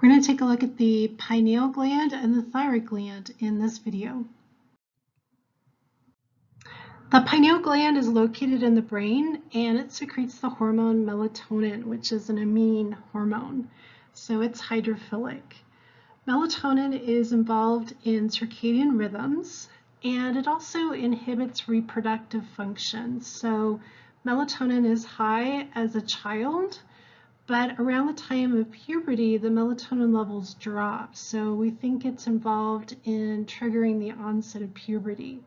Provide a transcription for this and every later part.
We're going to take a look at the pineal gland and the thyroid gland in this video. The pineal gland is located in the brain and it secretes the hormone melatonin, which is an amine hormone. So it's hydrophilic. Melatonin is involved in circadian rhythms and it also inhibits reproductive function. So melatonin is high as a child, but around the time of puberty, the melatonin levels drop. So we think it's involved in triggering the onset of puberty.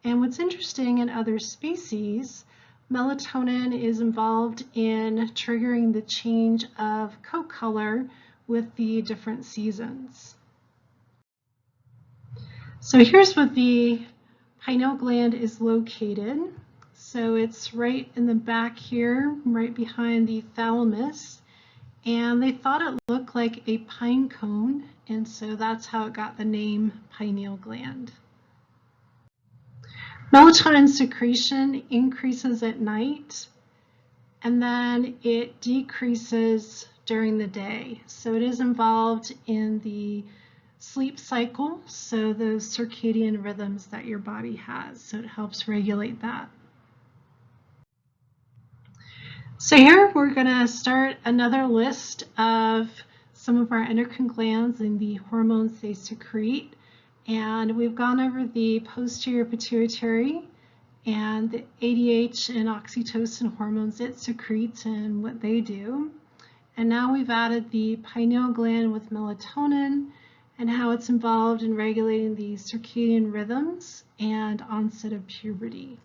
And what's interesting in other species, melatonin is involved in triggering the change of coat color with the different seasons. So here's what the pineal gland is located. So it's right in the back here, right behind the thalamus. And they thought it looked like a pine cone, and so that's how it got the name pineal gland. Melatonin secretion increases at night, and then it decreases during the day. So it is involved in the sleep cycle, so those circadian rhythms that your body has. So it helps regulate that. So here we're going to start another list of some of our endocrine glands and the hormones they secrete. And we've gone over the posterior pituitary and the ADH and oxytocin hormones it secretes and what they do. And now we've added the pineal gland with melatonin and how it's involved in regulating the circadian rhythms and onset of puberty.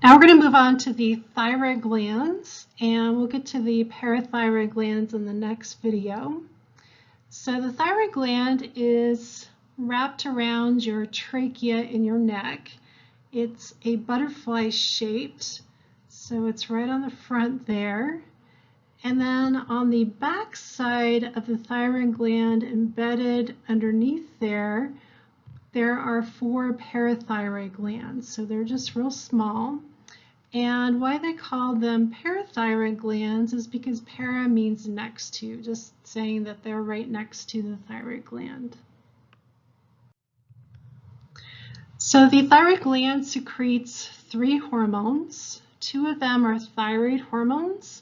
Now we're going to move on to the thyroid glands, and we'll get to the parathyroid glands in the next video. So the thyroid gland is wrapped around your trachea in your neck. It's a butterfly shaped, so it's right on the front there. And then on the back side of the thyroid gland, embedded underneath there are 4 parathyroid glands. So they're just real small. And why they call them parathyroid glands is because para means next to, just saying that they're right next to the thyroid gland. So the thyroid gland secretes 3 hormones. 2 of them are thyroid hormones.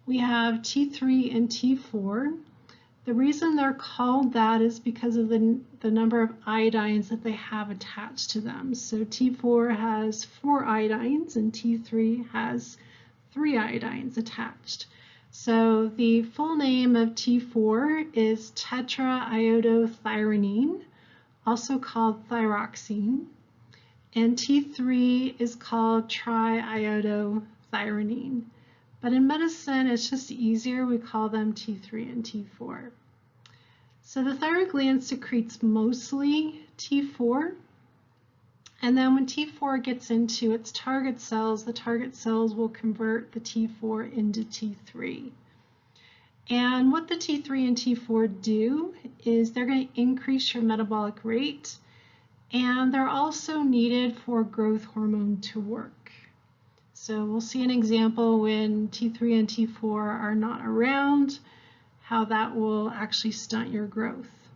We have T3 and T4. The reason they're called that is because of the number of iodines that they have attached to them. So T4 has 4 iodines and T3 has 3 iodines attached. So the full name of T4 is tetraiodothyronine, also called thyroxine, and T3 is called triiodothyronine. But in medicine, it's just easier. We call them T3 and T4. So the thyroid gland secretes mostly T4. And then when T4 gets into its target cells, the target cells will convert the T4 into T3. And what the T3 and T4 do is they're going to increase your metabolic rate, and they're also needed for growth hormone to work. So we'll see an example when T3 and T4 are not around, how that will actually stunt your growth.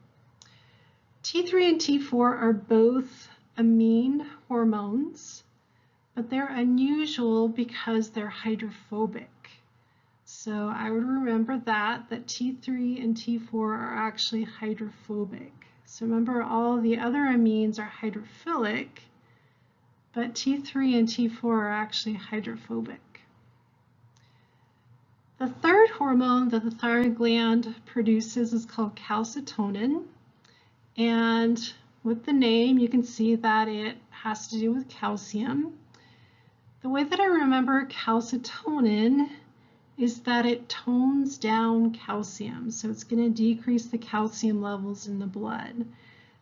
T3 and T4 are both amine hormones, but they're unusual because they're hydrophobic. So I would remember that T3 and T4 are actually hydrophobic. So remember, all the other amines are hydrophilic, but T3 and T4 are actually hydrophobic. The third hormone that the thyroid gland produces is called calcitonin. And with the name, you can see that it has to do with calcium. The way that I remember calcitonin is that it tones down calcium. So it's going to decrease the calcium levels in the blood.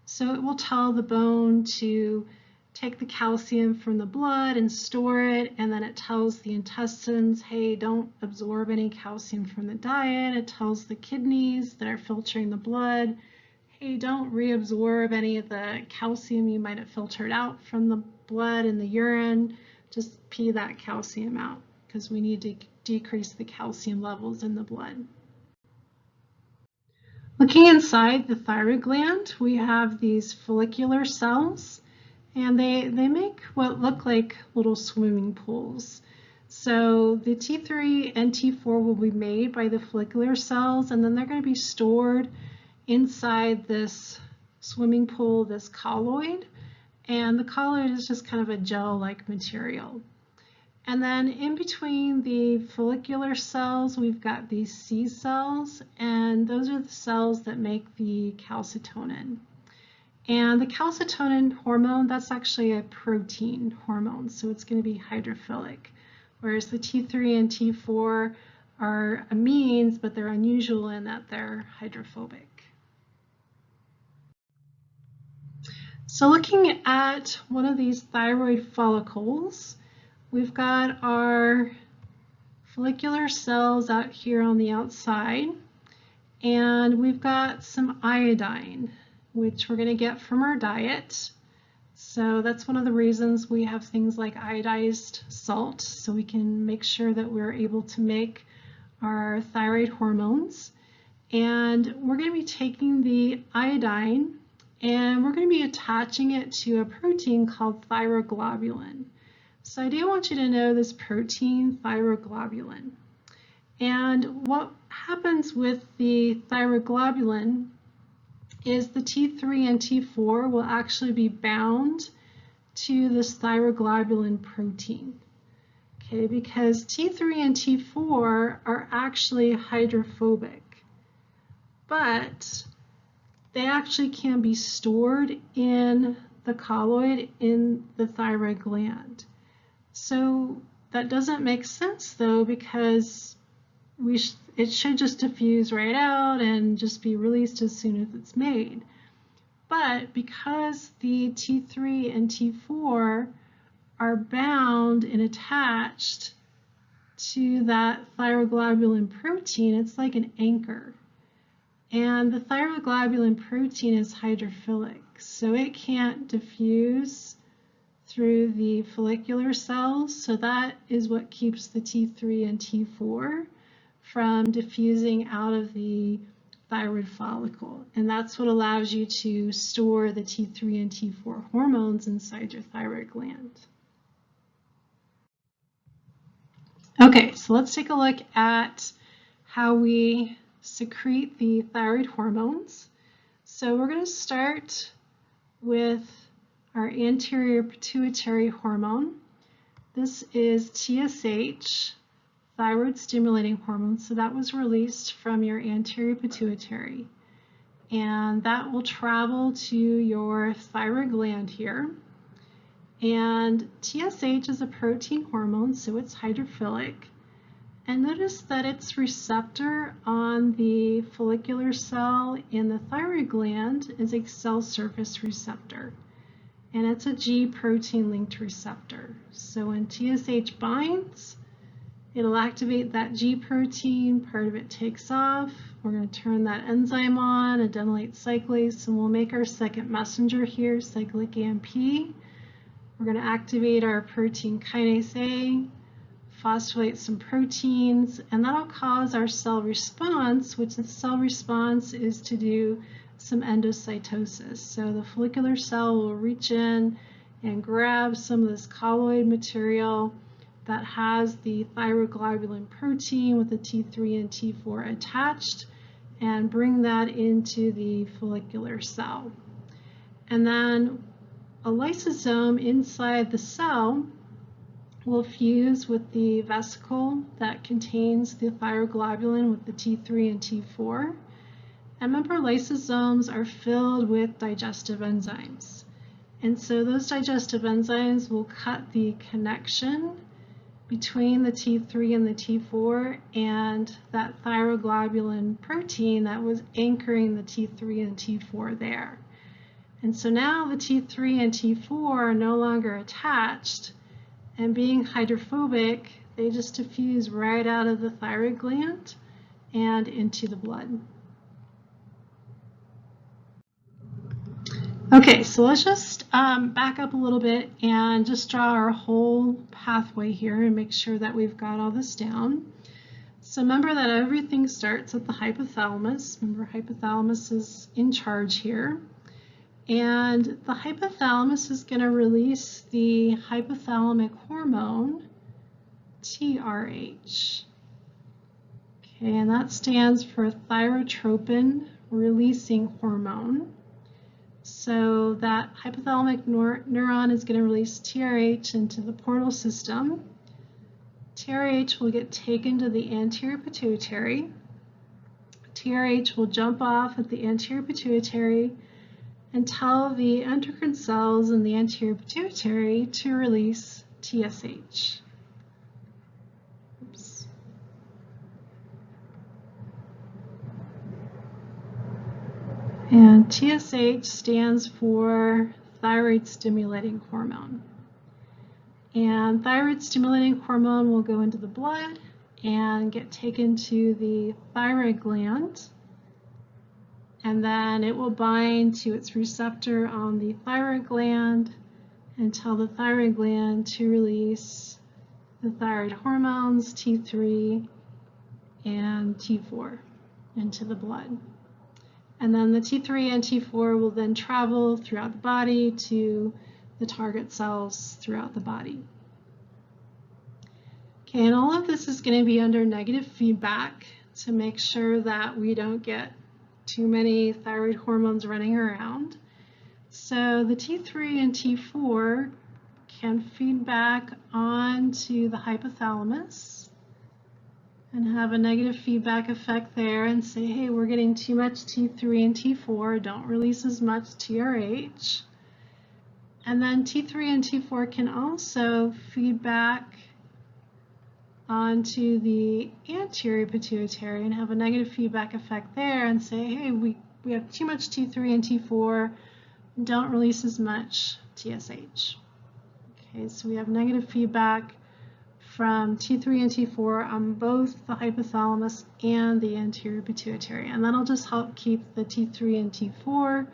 So it will tell the bone to take the calcium from the blood and store it, and then it tells the intestines, hey, don't absorb any calcium from the diet. It tells the kidneys that are filtering the blood, hey, don't reabsorb any of the calcium you might have filtered out from the blood and the urine. Just pee that calcium out. because we need to decrease the calcium levels in the blood. Looking inside the thyroid gland, we have these follicular cells, and they make what look like little swimming pools. So the T3 and T4 will be made by the follicular cells, and then they're going to be stored inside this swimming pool, this colloid. And the colloid is just kind of a gel-like material. And then in between the follicular cells, we've got these C cells, and those are the cells that make the calcitonin. And the calcitonin hormone, that's actually a protein hormone, so it's going to be hydrophilic, whereas the T3 and T4 are amines, but they're unusual in that they're hydrophobic. So looking at one of these thyroid follicles, we've got our follicular cells out here on the outside, and we've got some iodine, which we're going to get from our diet. So that's one of the reasons we have things like iodized salt, so we can make sure that we're able to make our thyroid hormones. And we're going to be taking the iodine and we're going to be attaching it to a protein called thyroglobulin. So I do want you to know this protein, thyroglobulin. And what happens with the thyroglobulin is the T3 and T4 will actually be bound to this thyroglobulin protein. Okay, because T3 and T4 are actually hydrophobic, but they actually can be stored in the colloid in the thyroid gland. So that doesn't make sense though, because it should just diffuse right out and just be released as soon as it's made. But because the T3 and T4 are bound and attached to that thyroglobulin protein, it's like an anchor. And the thyroglobulin protein is hydrophilic, so it can't diffuse through the follicular cells. So that is what keeps the T3 and T4 from diffusing out of the thyroid follicle. And that's what allows you to store the T3 and T4 hormones inside your thyroid gland. Okay, so let's take a look at how we secrete the thyroid hormones. So we're going to start with our anterior pituitary hormone. This is TSH, thyroid stimulating hormone. So that was released from your anterior pituitary. And that will travel to your thyroid gland here. And TSH is a protein hormone, so it's hydrophilic. And notice that its receptor on the follicular cell in the thyroid gland is a cell surface receptor. And it's a G protein linked receptor. So when TSH binds, it'll activate that G protein, part of it takes off. We're going to turn that enzyme on, adenylate cyclase, and we'll make our second messenger here, cyclic AMP. We're going to activate our protein kinase A, phosphorylate some proteins, and that'll cause our cell response, which the cell response is to do some endocytosis. So the follicular cell will reach in and grab some of this colloid material that has the thyroglobulin protein with the T3 and T4 attached and bring that into the follicular cell. And then a lysosome inside the cell will fuse with the vesicle that contains the thyroglobulin with the T3 and T4. And remember, lysosomes are filled with digestive enzymes. And so those digestive enzymes will cut the connection between the T3 and the T4 and that thyroglobulin protein that was anchoring the T3 and T4 there. And so now the T3 and T4 are no longer attached, and being hydrophobic, they just diffuse right out of the thyroid gland and into the blood. Okay, so let's just back up a little bit and just draw our whole pathway here and make sure that we've got all this down. So remember that everything starts at the hypothalamus. Remember, hypothalamus is in charge here. And the hypothalamus is going to release the hypothalamic hormone, TRH. Okay, and that stands for thyrotropin releasing hormone. So that hypothalamic neuron is going to release TRH into the portal system. TRH will get taken to the anterior pituitary. TRH will jump off at the anterior pituitary and tell the endocrine cells in the anterior pituitary to release TSH. Oops. And TSH stands for thyroid stimulating hormone. And thyroid stimulating hormone will go into the blood and get taken to the thyroid gland. And then it will bind to its receptor on the thyroid gland and tell the thyroid gland to release the thyroid hormones T3 and T4 into the blood. And then the T3 and T4 will then travel throughout the body to the target cells throughout the body. Okay, and all of this is going to be under negative feedback to make sure that we don't get too many thyroid hormones running around. So the T3 and T4 can feed back onto the hypothalamus and have a negative feedback effect there and say, hey, we're getting too much T3 and T4, don't release as much TRH. And then T3 and T4 can also feed back onto the anterior pituitary and have a negative feedback effect there and say, hey, we have too much T3 and T4, don't release as much TSH. Okay, so we have negative feedback from T3 and T4 on both the hypothalamus and the anterior pituitary. And that'll just help keep the T3 and T4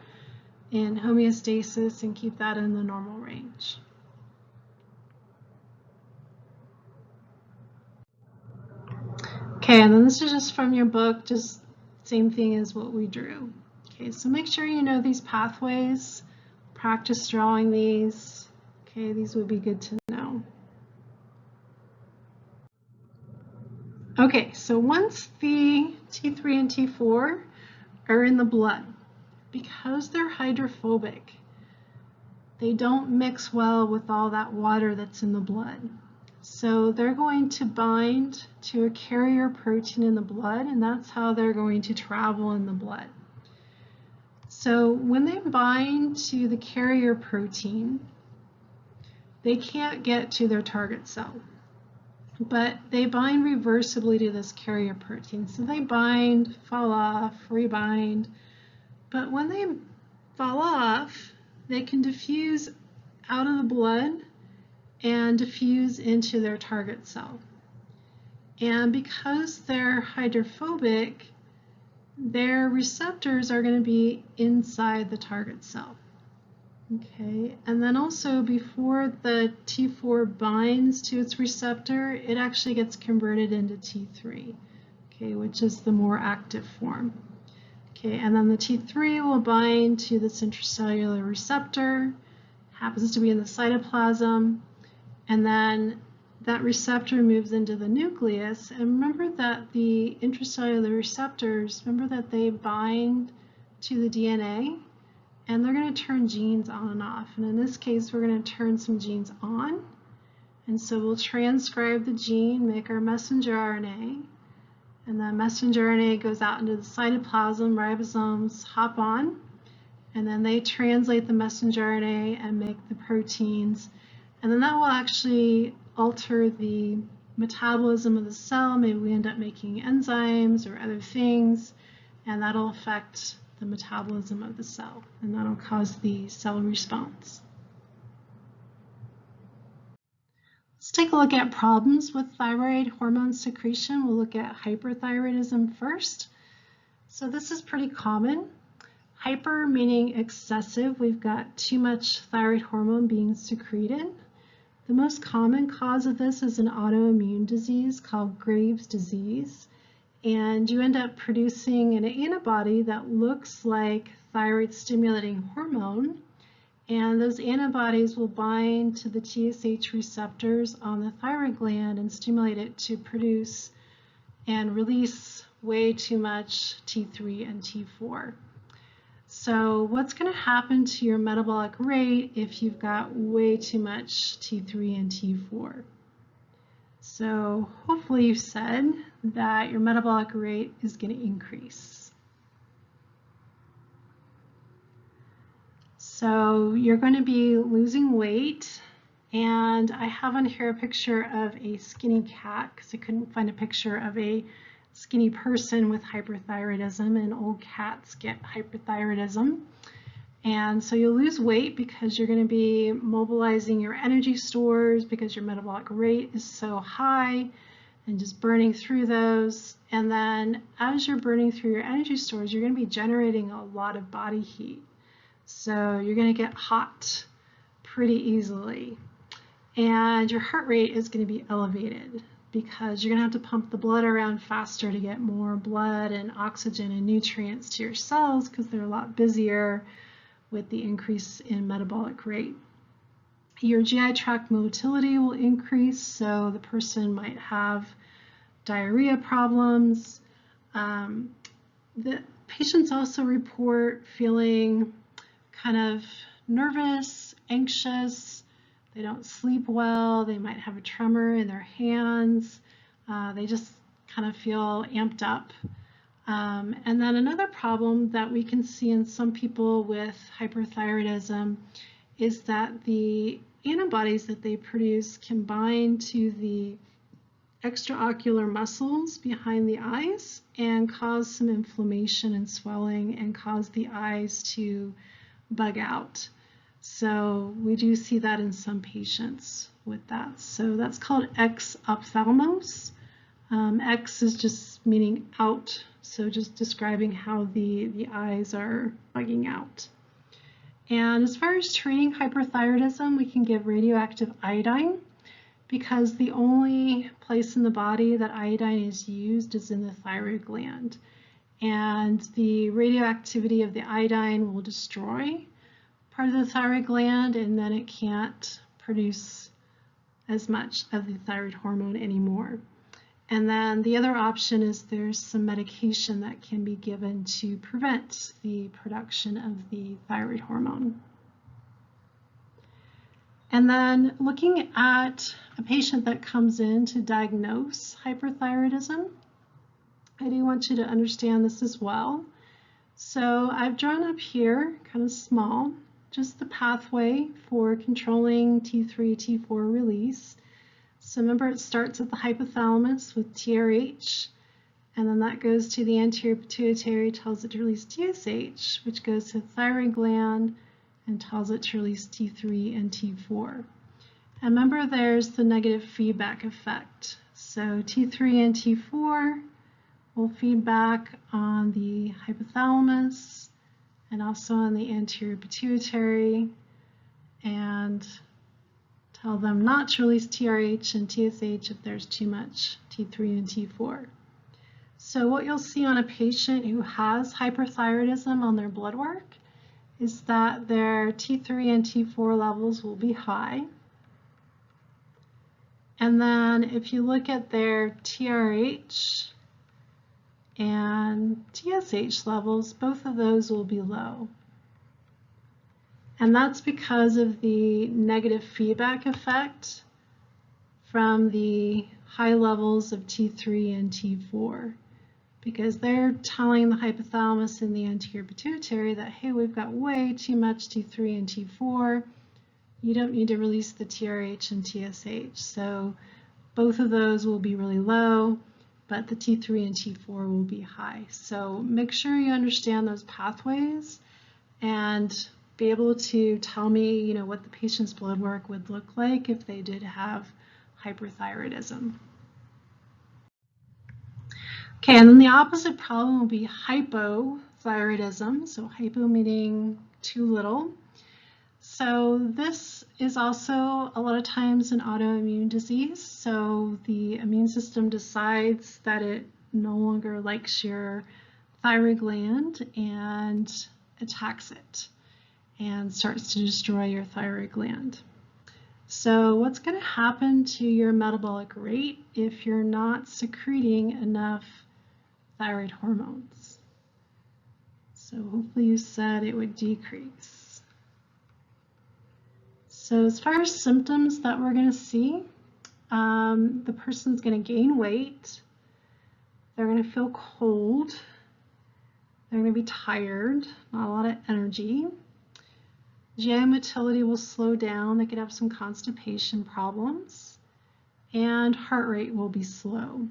in homeostasis and keep that in the normal range. Okay, and then this is just from your book, just same thing as what we drew. Okay, so make sure you know these pathways, practice drawing these. Okay, these would be good to know. Okay, so once the T3 and T4 are in the blood, because they're hydrophobic, they don't mix well with all that water that's in the blood. So they're going to bind to a carrier protein in the blood, and that's how they're going to travel in the blood. So when they bind to the carrier protein, they can't get to their target cell, but they bind reversibly to this carrier protein. So they bind, fall off, rebind, but when they fall off, they can diffuse out of the blood and diffuse into their target cell. And because they're hydrophobic, their receptors are going to be inside the target cell. Okay, and then also before the T4 binds to its receptor, it actually gets converted into T3, okay, which is the more active form. Okay, and then the T3 will bind to this intracellular receptor, happens to be in the cytoplasm, and then that receptor moves into the nucleus. And remember that the intracellular receptors, remember that they bind to the DNA, and they're going to turn genes on and off. And in this case, we're going to turn some genes on. And so we'll transcribe the gene, make our messenger RNA, and the messenger RNA goes out into the cytoplasm, ribosomes hop on, and then they translate the messenger RNA and make the proteins. And then that will actually alter the metabolism of the cell. Maybe we end up making enzymes or other things, and that'll affect the metabolism of the cell, and that'll cause the cell response. Let's take a look at problems with thyroid hormone secretion. We'll look at hyperthyroidism first. So this is pretty common. Hyper meaning excessive. We've got too much thyroid hormone being secreted. The most common cause of this is an autoimmune disease called Graves' disease. And you end up producing an antibody that looks like thyroid stimulating hormone. And those antibodies will bind to the TSH receptors on the thyroid gland and stimulate it to produce and release way too much T3 and T4. So what's going to happen to your metabolic rate if you've got way too much T3 and T4? So hopefully you've said that your metabolic rate is going to increase. So you're going to be losing weight, and I have on here a picture of a skinny cat because I couldn't find a picture of a skinny person with hyperthyroidism, and old cats get hyperthyroidism. And so you'll lose weight because you're going to be mobilizing your energy stores because your metabolic rate is so high and just burning through those. And then as you're burning through your energy stores, you're going to be generating a lot of body heat. So you're going to get hot pretty easily. And your heart rate is going to be elevated because you're going to have to pump the blood around faster to get more blood and oxygen and nutrients to your cells because they're a lot busier with the increase in metabolic rate. Your GI tract motility will increase, so the person might have diarrhea problems. The patients also report feeling kind of nervous, anxious. They don't sleep well. They might have a tremor in their hands. They just kind of feel amped up. And then another problem that we can see in some people with hyperthyroidism is that the antibodies that they produce can bind to the extraocular muscles behind the eyes and cause some inflammation and swelling and cause the eyes to bug out. So we do see that in some patients with that. So that's called X-ophthalmos. X is just meaning out, so just describing how the eyes are bugging out. And as far as treating hyperthyroidism, we can give radioactive iodine because the only place in the body that iodine is used is in the thyroid gland. And the radioactivity of the iodine will destroy part of the thyroid gland, and then it can't produce as much of the thyroid hormone anymore. And then the other option is there's some medication that can be given to prevent the production of the thyroid hormone. And then looking at a patient that comes in to diagnose hyperthyroidism, I do want you to understand this as well. So I've drawn up here, kind of small, just the pathway for controlling T3, T4 release. So remember, it starts at the hypothalamus with TRH, and then that goes to the anterior pituitary, tells it to release TSH, which goes to the thyroid gland and tells it to release T3 and T4. And remember, there's the negative feedback effect. So T3 and T4 will feed back on the hypothalamus and also on the anterior pituitary and tell them not to release TRH and TSH if there's too much T3 and T4. So what you'll see on a patient who has hyperthyroidism on their blood work is that their T3 and T4 levels will be high. And then if you look at their TRH and TSH levels, both of those will be low. And that's because of the negative feedback effect from the high levels of T3 and T4, because they're telling the hypothalamus and the anterior pituitary that, hey, we've got way too much T3 and T4. You don't need to release the TRH and TSH. So both of those will be really low, but the T3 and T4 will be high. So make sure you understand those pathways and be able to tell me, what the patient's blood work would look like if they did have hyperthyroidism. Okay, and then the opposite problem will be hypothyroidism. hypothyroidism, so hypo meaning too little. So this is also a lot of times an autoimmune disease. So the immune system decides that it no longer likes your thyroid gland and attacks it and starts to destroy your thyroid gland. So what's going to happen to your metabolic rate if you're not secreting enough thyroid hormones? So hopefully you said it would decrease. So as far as symptoms that we're going to see, the person's going to gain weight, they're going to feel cold, they're going to be tired, not a lot of energy. GI motility will slow down, they could have some constipation problems, and heart rate will be slow.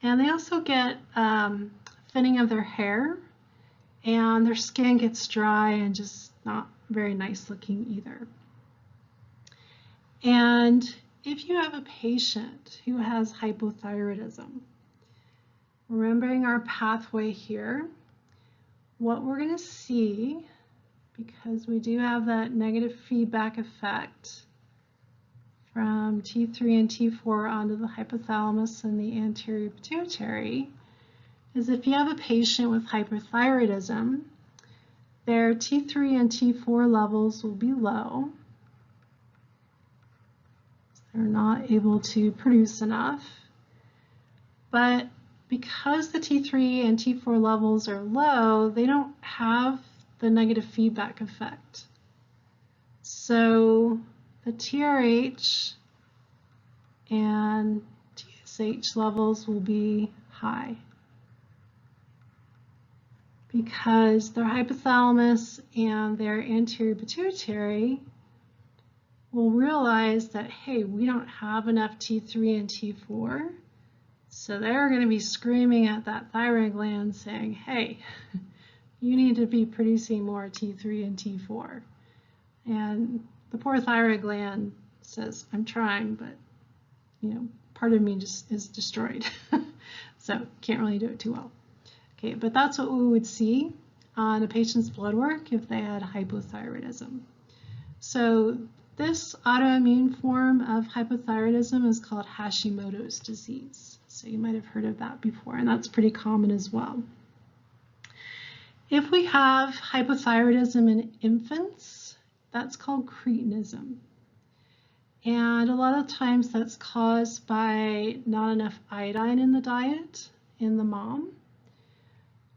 And they also get thinning of their hair, and their skin gets dry and just not very nice looking either. And if you have a patient who has hypothyroidism, remembering our pathway here, what we're going to see, because we do have that negative feedback effect from T3 and T4 onto the hypothalamus and the anterior pituitary, is if you have a patient with hypothyroidism, their T3 and T4 levels will be low. They're not able to produce enough. But because the T3 and T4 levels are low, they don't have the negative feedback effect. So the TRH and TSH levels will be high because their hypothalamus and their anterior pituitary will realize that, hey, we don't have enough T3 and T4. So they're going to be screaming at that thyroid gland saying, hey, you need to be producing more T3 and T4. And the poor thyroid gland says, I'm trying, but part of me just is destroyed. So can't really do it too well. Okay, but that's what we would see on a patient's blood work if they had hypothyroidism. So this autoimmune form of hypothyroidism is called Hashimoto's disease. So you might have heard of that before, and that's pretty common as well. If we have hypothyroidism in infants, that's called cretinism. And a lot of times that's caused by not enough iodine in the diet in the mom,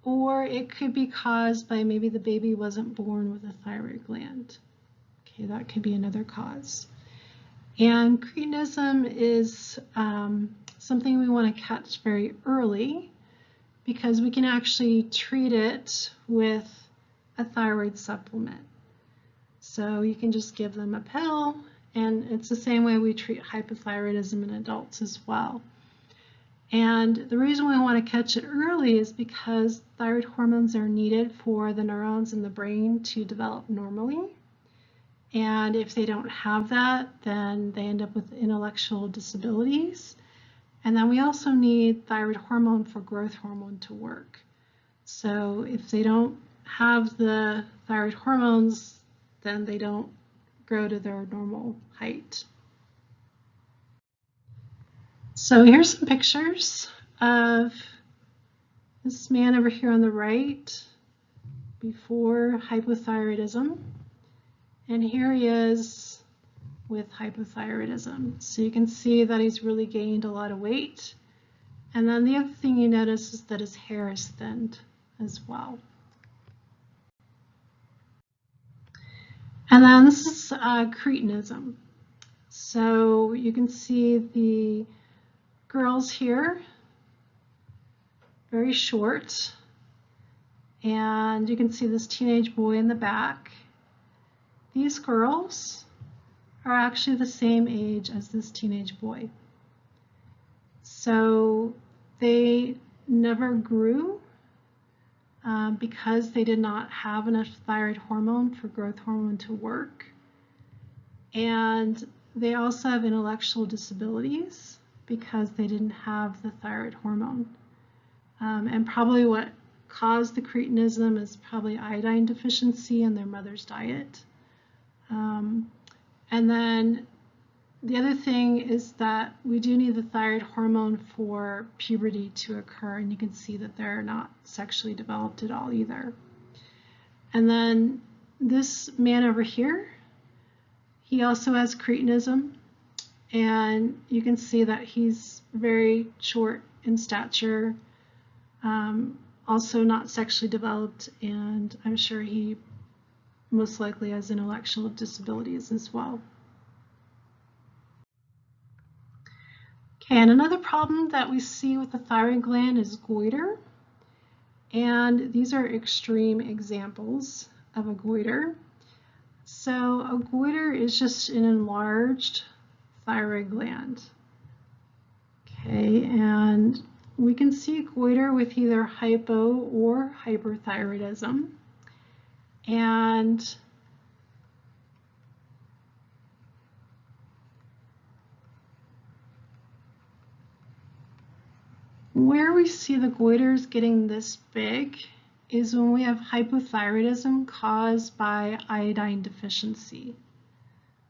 or it could be caused by maybe the baby wasn't born with a thyroid gland. Okay, that could be another cause. And cretinism is something we want to catch very early because we can actually treat it with a thyroid supplement. So you can just give them a pill, and it's the same way we treat hypothyroidism in adults as well. And the reason we want to catch it early is because thyroid hormones are needed for the neurons in the brain to develop normally. And if they don't have that, then they end up with intellectual disabilities. And then we also need thyroid hormone for growth hormone to work. So if they don't have the thyroid hormones, then they don't grow to their normal height. So here's some pictures of this man over here on the right before hypothyroidism. And here he is with hypothyroidism. So you can see that he's really gained a lot of weight. And then the other thing you notice is that his hair is thinned as well. And then this is cretinism. So you can see the girls here, very short. And you can see this teenage boy in the back. These girls are actually the same age as this teenage boy. So they never grew because they did not have enough thyroid hormone for growth hormone to work. And they also have intellectual disabilities because they didn't have the thyroid hormone. And probably what caused the cretinism is probably iodine deficiency in their mother's diet. And then the other thing is that we do need the thyroid hormone for puberty to occur, and you can see that they're not sexually developed at all either. And then this man over here, he also has cretinism, and you can see that he's very short in stature, also not sexually developed, and I'm sure he most likely has intellectual disabilities as well. Okay, and another problem that we see with the thyroid gland is goiter, and these are extreme examples of a goiter. So a goiter is just an enlarged thyroid gland. Okay, and we can see goiter with either hypo or hyperthyroidism. And where we see the goiters getting this big is when we have hypothyroidism caused by iodine deficiency.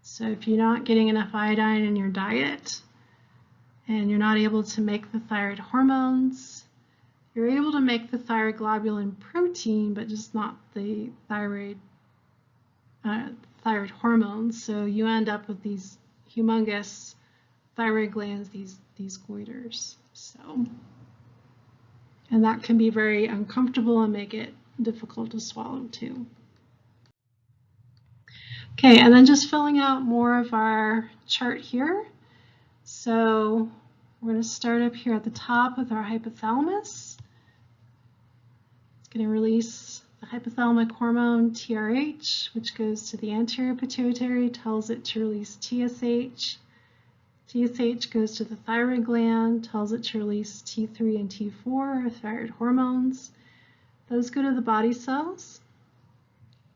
So if you're not getting enough iodine in your diet and you're not able to make the thyroid hormones, you're able to make the thyroglobulin protein, but just not the thyroid hormones. So you end up with these humongous thyroid glands, these goiters. And that can be very uncomfortable and make it difficult to swallow too. Okay, and then just filling out more of our chart here. So we're going to start up here at the top with our hypothalamus. It's going to release the hypothalamic hormone TRH, which goes to the anterior pituitary, tells it to release TSH. TSH goes to the thyroid gland, tells it to release T3 and T4, thyroid hormones. Those go to the body cells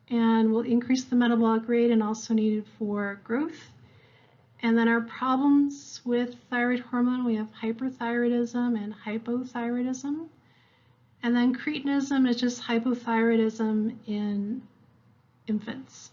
and will increase the metabolic rate and also needed for growth. And then our problems with thyroid hormone, we have hyperthyroidism and hypothyroidism. And then cretinism is just hypothyroidism in infants.